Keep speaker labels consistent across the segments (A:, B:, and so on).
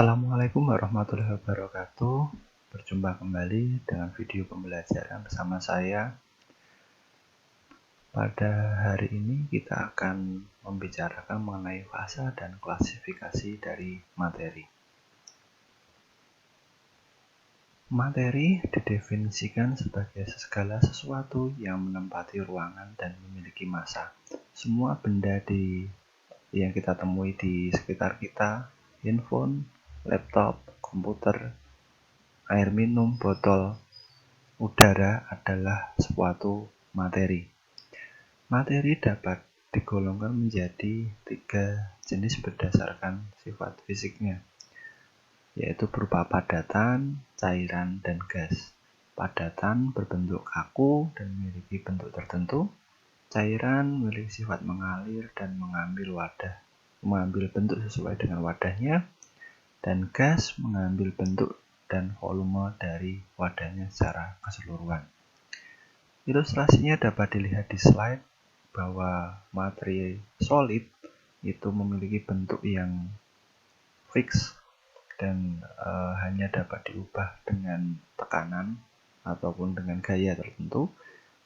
A: Assalamualaikum warahmatullahi wabarakatuh. Berjumpa kembali dengan video pembelajaran bersama saya. Pada hari ini kita akan membicarakan mengenai fasa dan klasifikasi dari materi. Materi didefinisikan sebagai segala sesuatu yang menempati ruangan dan memiliki massa. Semua benda yang kita temui di sekitar kita, handphone, laptop, komputer, air minum, botol, udara adalah suatu materi. Materi dapat digolongkan menjadi 3 jenis berdasarkan sifat fisiknya, yaitu berupa padatan, cairan, dan gas. Padatan berbentuk kaku dan memiliki bentuk tertentu. Cairan memiliki sifat mengalir dan mengambil bentuk sesuai dengan wadahnya. Dan gas mengambil bentuk dan volume dari wadahnya secara keseluruhan. Ilustrasinya dapat dilihat di slide bahwa materi solid itu memiliki bentuk yang fix dan hanya dapat diubah dengan tekanan ataupun dengan gaya tertentu.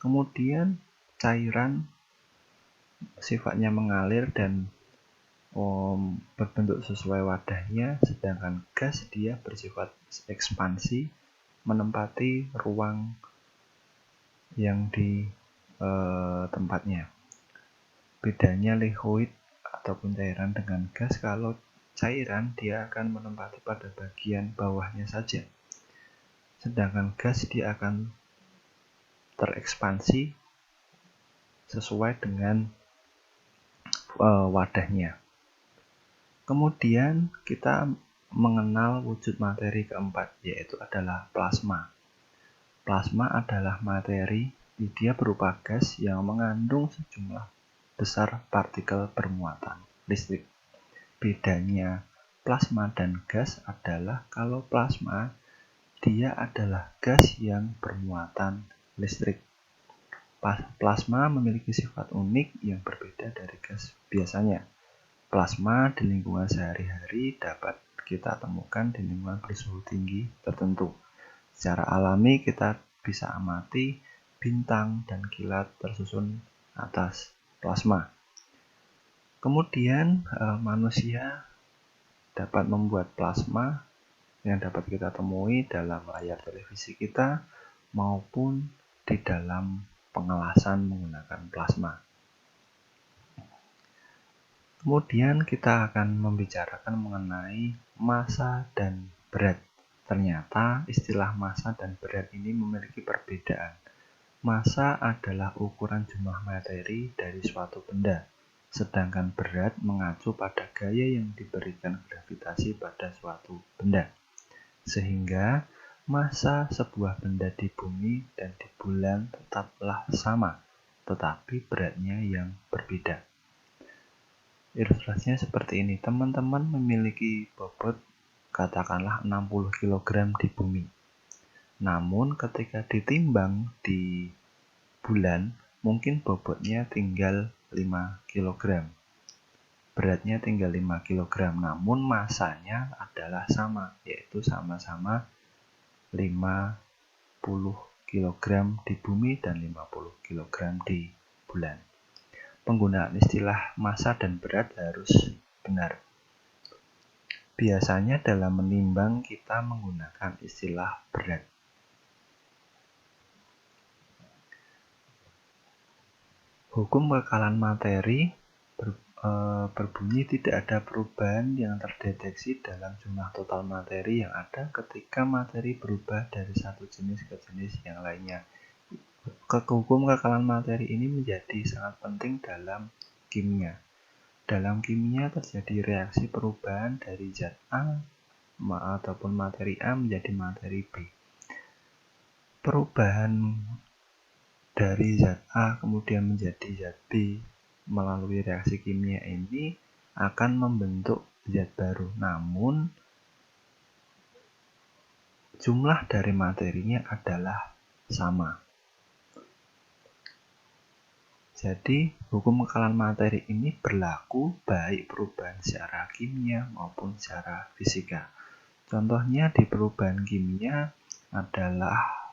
A: Kemudian cairan sifatnya mengalir dan berbentuk sesuai wadahnya, sedangkan gas dia bersifat ekspansi, menempati ruang yang di tempatnya. Bedanya liquid ataupun cairan dengan gas, kalau cairan dia akan menempati pada bagian bawahnya saja, sedangkan gas dia akan terekspansi sesuai dengan wadahnya. Kemudian kita mengenal wujud materi keempat, yaitu adalah plasma. Plasma adalah materi, dia berupa gas yang mengandung sejumlah besar partikel bermuatan listrik. Bedanya plasma dan gas adalah kalau plasma dia adalah gas yang bermuatan listrik. Plasma memiliki sifat unik yang berbeda dari gas biasanya. Plasma di lingkungan sehari-hari dapat kita temukan di lingkungan bersuhu tinggi tertentu. Secara alami kita bisa amati bintang dan kilat tersusun atas plasma. Kemudian manusia dapat membuat plasma yang dapat kita temui dalam layar televisi kita maupun di dalam pengelasan menggunakan plasma. Kemudian kita akan membicarakan mengenai massa dan berat. Ternyata istilah massa dan berat ini memiliki perbedaan. Massa adalah ukuran jumlah materi dari suatu benda, sedangkan berat mengacu pada gaya yang diberikan gravitasi pada suatu benda. Sehingga massa sebuah benda di bumi dan di bulan tetaplah sama, tetapi beratnya yang berbeda. Ilustrasinya seperti ini. Teman-teman memiliki bobot katakanlah 60 kg di bumi. Namun ketika ditimbang di bulan, mungkin bobotnya tinggal 5 kg. Beratnya tinggal 5 kg, namun massanya adalah sama, yaitu sama-sama 50 kg di bumi dan 50 kg di bulan. Penggunaan istilah massa dan berat harus benar. Biasanya dalam menimbang kita menggunakan istilah berat. Hukum kekalahan materi berbunyi tidak ada perubahan yang terdeteksi dalam jumlah total materi yang ada ketika materi berubah dari satu jenis ke jenis yang lainnya. Hukum kekalahan materi ini menjadi sangat penting dalam kimia. Dalam kimia terjadi reaksi perubahan dari zat A ataupun materi A menjadi materi B. Perubahan dari zat A kemudian menjadi zat B melalui reaksi kimia ini akan membentuk zat baru, namun jumlah dari materinya adalah sama. Jadi hukum kekalahan materi ini berlaku baik perubahan secara kimia maupun secara fisika. Contohnya di perubahan kimia adalah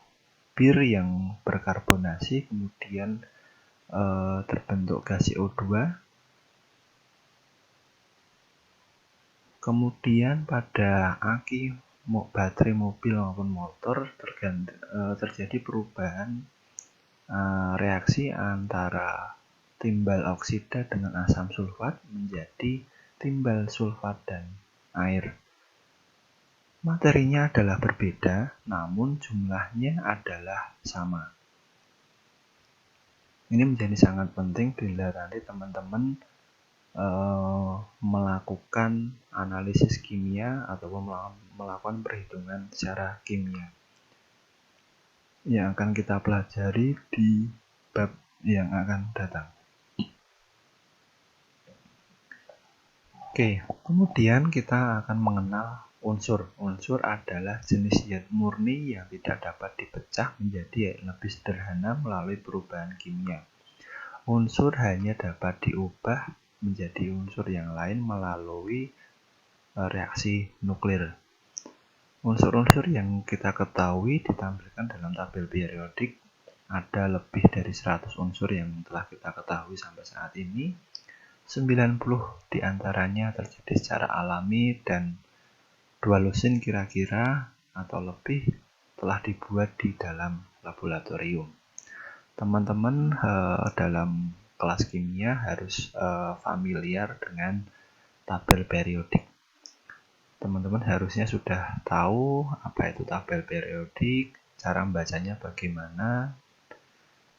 A: bir yang berkarbonasi kemudian terbentuk gas CO2. Kemudian pada aki baterai mobil maupun motor terjadi perubahan reaksi antara timbal oksida dengan asam sulfat menjadi timbal sulfat dan air. Materinya adalah berbeda, namun jumlahnya adalah sama. Ini menjadi sangat penting bila nanti teman-teman melakukan analisis kimia ataupun melakukan perhitungan secara kimia yang akan kita pelajari di bab yang akan datang. Oke, kemudian kita akan mengenal unsur. Unsur adalah jenis zat murni yang tidak dapat dipecah menjadi lebih sederhana melalui perubahan kimia. Unsur hanya dapat diubah menjadi unsur yang lain melalui reaksi nuklir. Unsur-unsur yang kita ketahui ditampilkan dalam tabel periodik. Ada lebih dari 100 unsur yang telah kita ketahui sampai saat ini. 90 diantaranya terjadi secara alami dan 2 lusin kira-kira atau lebih telah dibuat di dalam laboratorium. Teman-teman dalam kelas kimia harus familiar dengan tabel periodik. Teman-teman harusnya sudah tahu apa itu tabel periodik, cara membacanya bagaimana,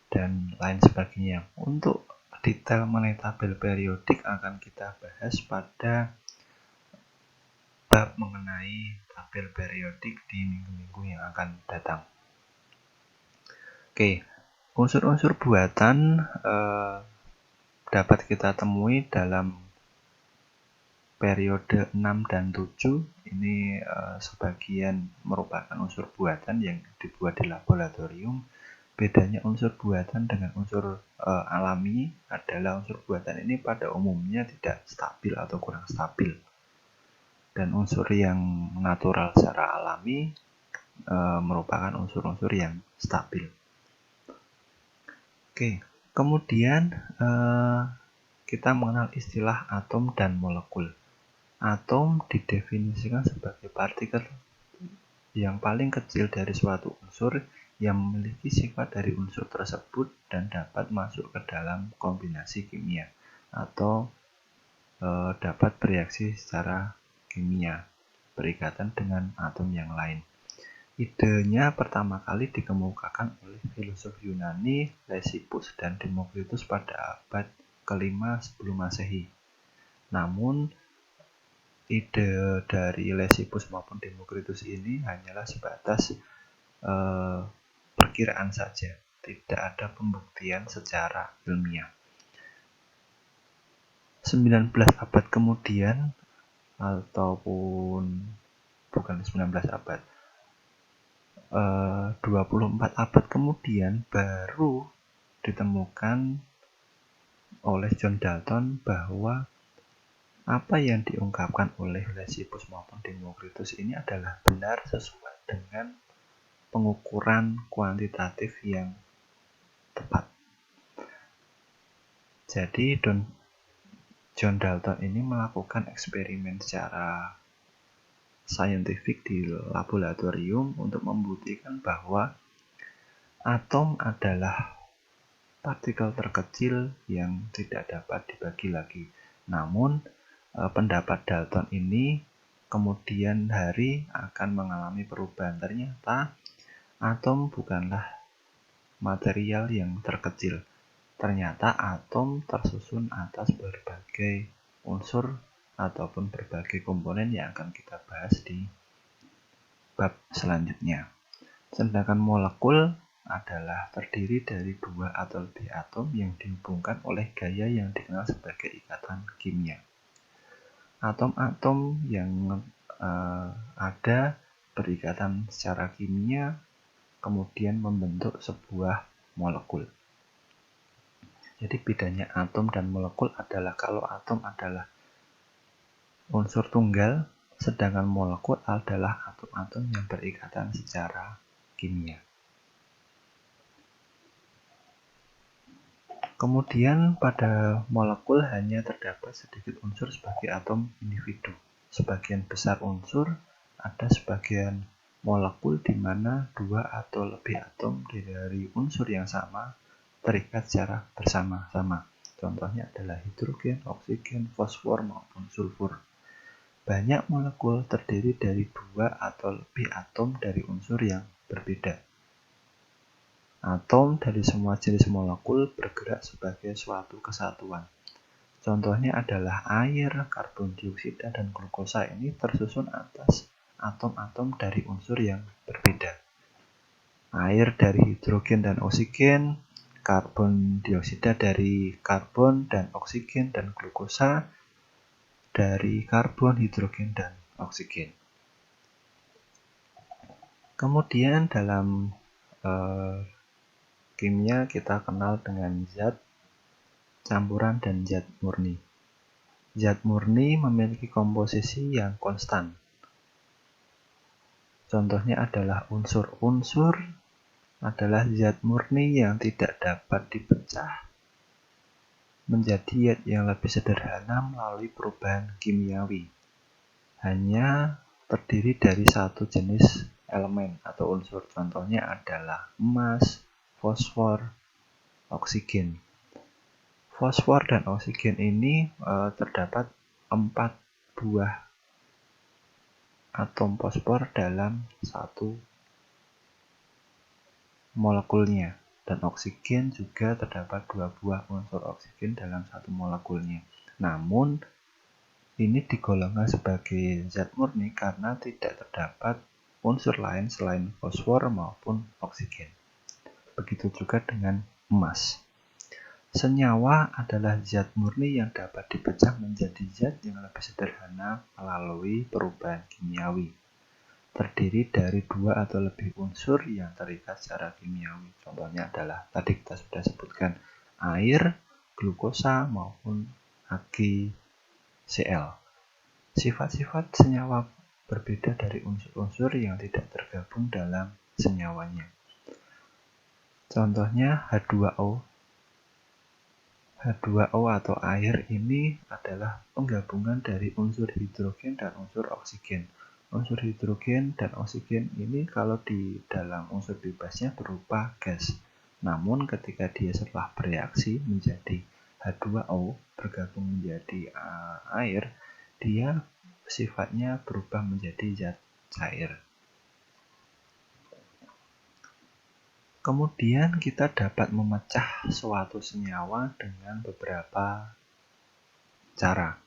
A: dan lain sebagainya. Untuk detail mengenai tabel periodik akan kita bahas pada bab mengenai tabel periodik di minggu-minggu yang akan datang. Oke, unsur-unsur buatan dapat kita temui dalam periode 6 dan 7. Ini sebagian merupakan unsur buatan yang dibuat di laboratorium. Bedanya unsur buatan dengan unsur alami adalah unsur buatan ini pada umumnya tidak stabil atau kurang stabil. Dan unsur yang natural secara alami merupakan unsur-unsur yang stabil. Oke, kemudian kita mengenal istilah atom dan molekul. Atom didefinisikan sebagai partikel yang paling kecil dari suatu unsur yang memiliki sifat dari unsur tersebut dan dapat masuk ke dalam kombinasi kimia atau dapat bereaksi secara kimia berikatan dengan atom yang lain. Idenya pertama kali dikemukakan oleh filosof Yunani Leucippus dan Demokritus pada abad ke-5 sebelum Masehi. Namun ide dari Leucippus maupun Demokritus ini hanyalah sebatas perkiraan saja, tidak ada pembuktian secara ilmiah. 19 abad kemudian ataupun bukan 19 abad 24 abad kemudian baru ditemukan oleh John Dalton bahwa apa yang diungkapkan oleh Leucippus maupun Demokritus ini adalah benar sesuai dengan pengukuran kuantitatif yang tepat. Jadi John Dalton ini melakukan eksperimen secara saintifik di laboratorium untuk membuktikan bahwa atom adalah partikel terkecil yang tidak dapat dibagi lagi. Namun pendapat Dalton ini kemudian hari akan mengalami perubahan. Ternyata atom bukanlah material yang terkecil. Ternyata atom tersusun atas berbagai unsur ataupun berbagai komponen yang akan kita bahas di bab selanjutnya. Sedangkan molekul adalah terdiri dari 2 atau lebih atom yang dihubungkan oleh gaya yang dikenal sebagai ikatan kimia. Atom-atom yang ada berikatan secara kimia kemudian membentuk sebuah molekul. Jadi bedanya atom dan molekul adalah kalau atom adalah unsur tunggal sedangkan molekul adalah atom-atom yang berikatan secara kimia. Kemudian pada molekul hanya terdapat sedikit unsur sebagai atom individu. Sebagian besar unsur ada sebagian molekul di mana dua atau lebih atom dari unsur yang sama terikat secara bersama-sama. Contohnya adalah hidrogen, oksigen, fosfor maupun sulfur. Banyak molekul terdiri dari dua atau lebih atom dari unsur yang berbeda. Atom dari semua jenis molekul bergerak sebagai suatu kesatuan. Contohnya adalah air, karbon dioksida, dan glukosa ini tersusun atas atom-atom dari unsur yang berbeda. Air dari hidrogen dan oksigen, karbon dioksida dari karbon dan oksigen, dan glukosa dari karbon, hidrogen, dan oksigen. Kemudian dalam kimia kita kenal dengan zat, campuran, dan zat murni. Zat murni memiliki komposisi yang konstan. Contohnya adalah unsur-unsur adalah zat murni yang tidak dapat dipecah menjadi zat yang lebih sederhana melalui perubahan kimiawi. Hanya terdiri dari satu jenis elemen atau unsur. Contohnya adalah emas, fosfor, oksigen. Fosfor dan oksigen ini terdapat 4 buah atom fosfor dalam satu molekulnya, dan oksigen juga terdapat 2 buah unsur oksigen dalam satu molekulnya. Namun ini digolongkan sebagai zat murni karena tidak terdapat unsur lain selain fosfor maupun oksigen. Begitu juga dengan emas. Senyawa adalah zat murni yang dapat dipecah menjadi zat yang lebih sederhana melalui perubahan kimiawi. Terdiri dari 2 atau lebih unsur yang terikat secara kimiawi. Contohnya adalah tadi kita sudah sebutkan air, glukosa maupun HgCl. Sifat-sifat senyawa berbeda dari unsur-unsur yang tidak tergabung dalam senyawanya. Contohnya H2O. H2O atau air ini adalah penggabungan dari unsur hidrogen dan unsur oksigen. Unsur hidrogen dan oksigen ini kalau di dalam unsur bebasnya berupa gas. Namun ketika dia setelah bereaksi menjadi H2O bergabung menjadi air, dia sifatnya berubah menjadi zat cair. Kemudian kita dapat memecah suatu senyawa dengan beberapa cara.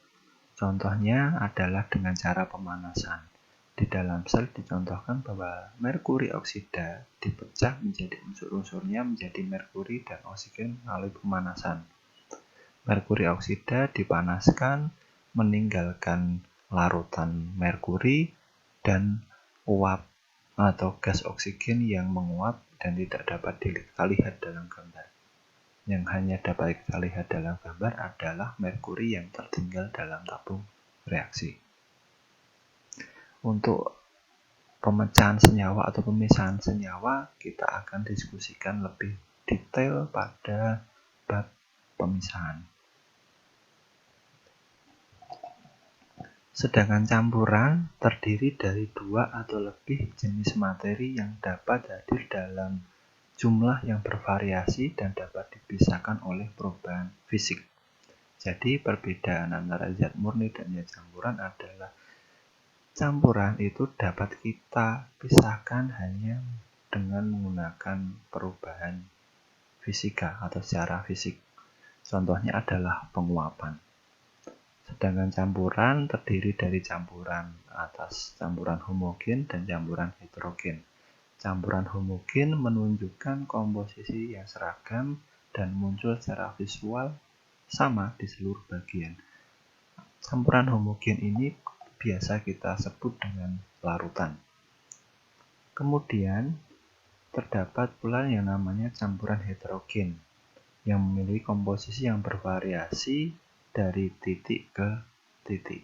A: Contohnya adalah dengan cara pemanasan. Di dalam sel dicontohkan bahwa merkuri oksida dipecah menjadi unsur-unsurnya menjadi merkuri dan oksigen melalui pemanasan. Merkuri oksida dipanaskan meninggalkan larutan merkuri dan uap atau gas oksigen yang menguap dan tidak dapat kita lihat dalam gambar. Yang hanya dapat kita lihat dalam gambar adalah merkuri yang tertinggal dalam tabung reaksi. Untuk pemecahan senyawa atau pemisahan senyawa kita akan diskusikan lebih detail pada bab pemisahan. Sedangkan campuran terdiri dari 2 atau lebih jenis materi yang dapat hadir dalam jumlah yang bervariasi dan dapat dipisahkan oleh perubahan fisik. Jadi perbedaan antara zat murni dan zat campuran adalah campuran itu dapat kita pisahkan hanya dengan menggunakan perubahan fisika atau secara fisik. Contohnya adalah penguapan. Sedangkan campuran terdiri dari campuran atas campuran homogen dan campuran heterogen. Campuran homogen menunjukkan komposisi yang seragam dan muncul secara visual sama di seluruh bagian. Campuran homogen ini biasa kita sebut dengan larutan. Kemudian terdapat pula yang namanya campuran heterogen yang memiliki komposisi yang bervariasi dari titik ke titik.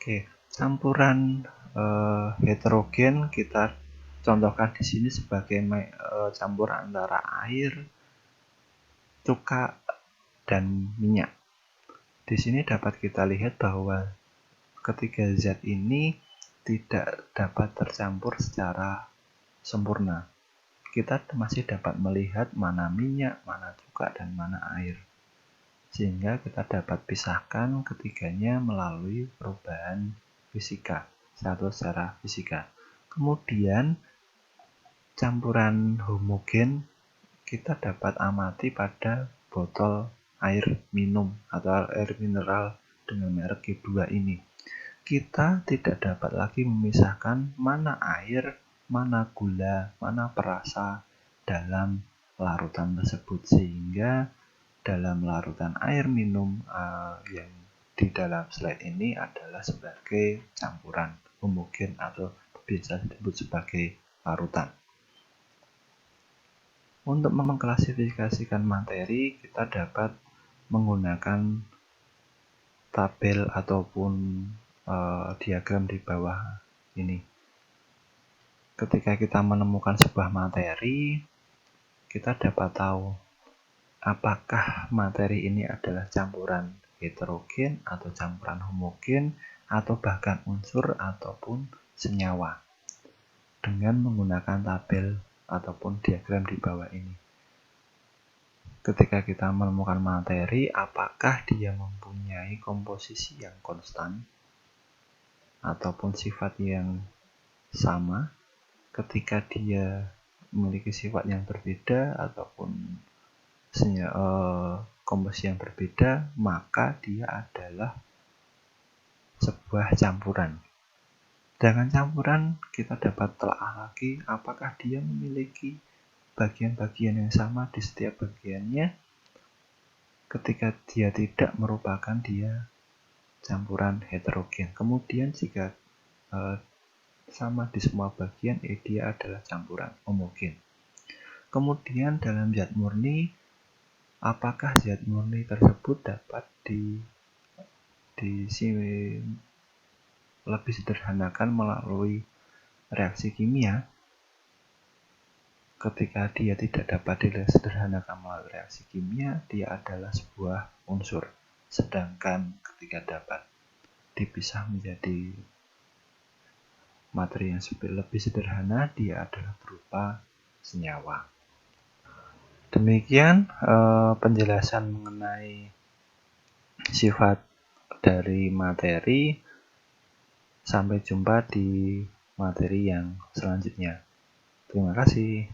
A: Oke, campuran heterogen kita contohkan di sini sebagai campuran antara air, cuka, dan minyak. Di sini dapat kita lihat bahwa ketiga zat ini tidak dapat tercampur secara sempurna. Kita masih dapat melihat mana minyak, mana cuka, dan mana air. Sehingga kita dapat pisahkan ketiganya melalui perubahan fisika, secara fisika. Kemudian campuran homogen kita dapat amati pada botol air minum atau air mineral dengan merek G2 ini. Kita tidak dapat lagi memisahkan mana air, mana gula, mana perasa dalam larutan tersebut, sehingga dalam larutan air minum yang di dalam slide ini adalah sebagai campuran homogen atau biasa disebut sebagai larutan. Untuk mengklasifikasikan materi, kita dapat menggunakan tabel ataupun diagram di bawah ini. Ketika kita menemukan sebuah materi, kita dapat tahu apakah materi ini adalah campuran heterogen atau campuran homogen atau bahkan unsur ataupun senyawa dengan menggunakan tabel ataupun diagram di bawah ini. Ketika kita menemukan materi, apakah dia mempunyai komposisi yang konstan ataupun sifat yang sama. Ketika dia memiliki sifat yang berbeda ataupun komposisi yang berbeda, maka dia adalah sebuah campuran. Dengan campuran kita dapat telah lagi apakah dia memiliki bagian-bagian yang sama di setiap bagiannya. Ketika dia tidak merupakan dia campuran heterogen. Kemudian jika sama di semua bagian, dia adalah campuran homogen. Kemudian dalam zat murni, apakah zat murni tersebut dapat lebih sederhanakan melalui reaksi kimia? Ketika dia tidak dapat disederhanakan melalui reaksi kimia, dia adalah sebuah unsur. Sedangkan ketika dapat dipisah menjadi materi yang lebih sederhana, dia adalah berupa senyawa. Demikian penjelasan mengenai sifat dari materi. Sampai jumpa di materi yang selanjutnya. Terima kasih.